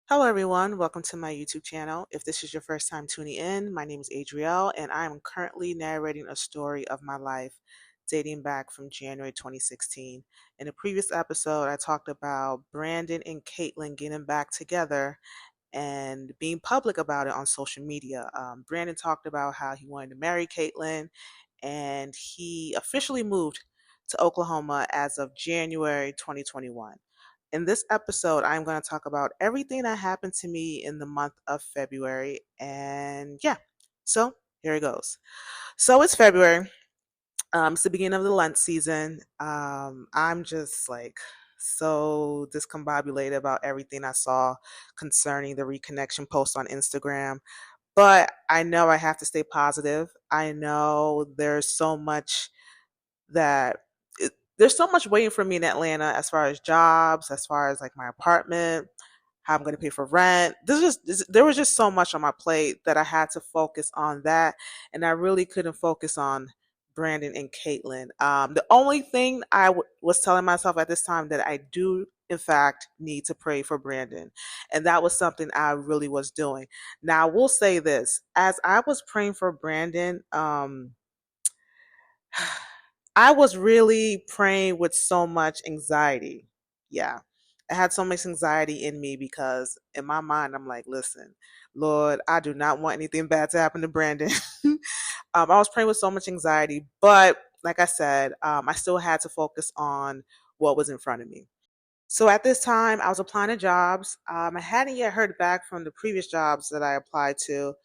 Hello, everyone. Welcome to my YouTube channel. If this is your first time tuning in, my name is Adrielle, and I am currently narrating a story of my life dating back from January 2016. In a previous episode, I talked about Brandon and Caitlin getting back together and being public about it on social media. Brandon talked about how he wanted to marry Caitlin, and he officially moved to Oklahoma as of January 2021. In this episode, I'm going to talk about everything that happened to me in the month of February. And yeah, so here it goes. So it's February. It's the beginning of the Lent season. I'm just like so discombobulated about everything I saw concerning the reconnection post on Instagram. But I know I have to stay positive. I know that there's so much waiting for me in Atlanta as far as jobs, as far as like my apartment, how I'm going to pay for rent. There was just so much on my plate that I had to focus on that, and I really couldn't focus on Brandon and Caitlin. The only thing was telling myself at this time that I do in fact need to pray for Brandon, and that was something I really was doing. Now I will say this: as I was praying for Brandon, I was really praying with so much anxiety. Yeah. I had so much anxiety in me because in my mind, I'm like, listen, Lord, I do not want anything bad to happen to Brandon. I was praying with so much anxiety, but like I said, I still had to focus on what was in front of me. So at this time, I was applying to jobs. I hadn't yet heard back from the previous jobs that I applied to.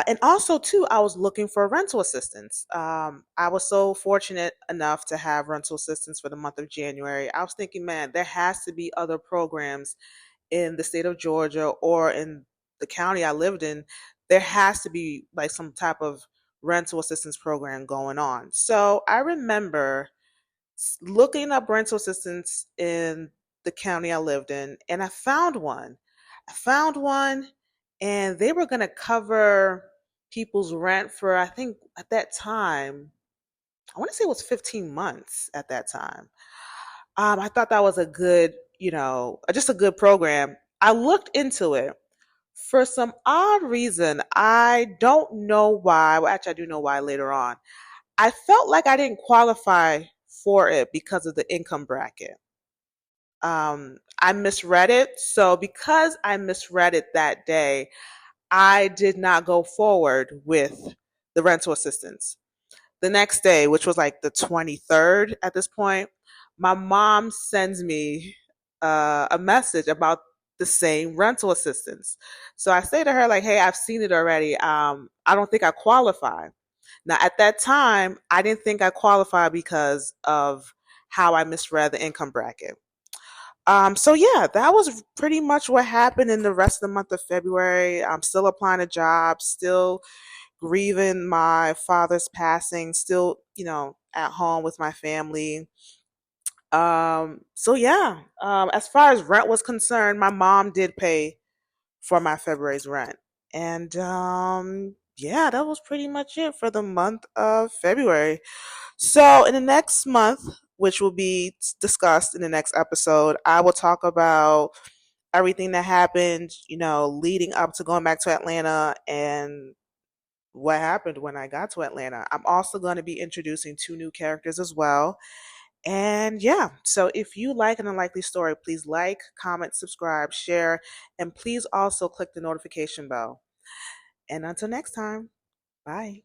And also, too, I was looking for rental assistance. I was so fortunate enough to have rental assistance for the month of January. I was thinking, man, there has to be other programs in the state of Georgia or in the county I lived in. There has to be like some type of rental assistance program going on. So I remember looking up rental assistance in the county I lived in, and I found one. I found one, and they were going to cover people's rent for, I think at that time, I want to say it was 15 months at that time. I thought that was a good, just a good program. I looked into it. For some odd reason, I don't know why. Well, actually, I do know why later on. I felt like I didn't qualify for it because of the income bracket. I misread it. So because I misread it that day, I did not go forward with the rental assistance. The next day, which was like the 23rd at this point, my mom sends me a message about the same rental assistance. So I say to her, like, hey, I've seen it already. I don't think I qualify. Now, at that time, I didn't think I qualified because of how I misread the income bracket. So yeah, that was pretty much what happened in the rest of the month of February. I'm still applying to jobs, still grieving my father's passing, still, at home with my family. So yeah, as far as rent was concerned, my mom did pay for my February's rent. And yeah, that was pretty much it for the month of February. So, in the next month, which will be discussed in the next episode, I will talk about everything that happened, leading up to going back to Atlanta and what happened when I got to Atlanta. I'm also going to be introducing two new characters as well. And yeah, so if you like an unlikely story, please like, comment, subscribe, share, and please also click the notification bell. And until next time, bye.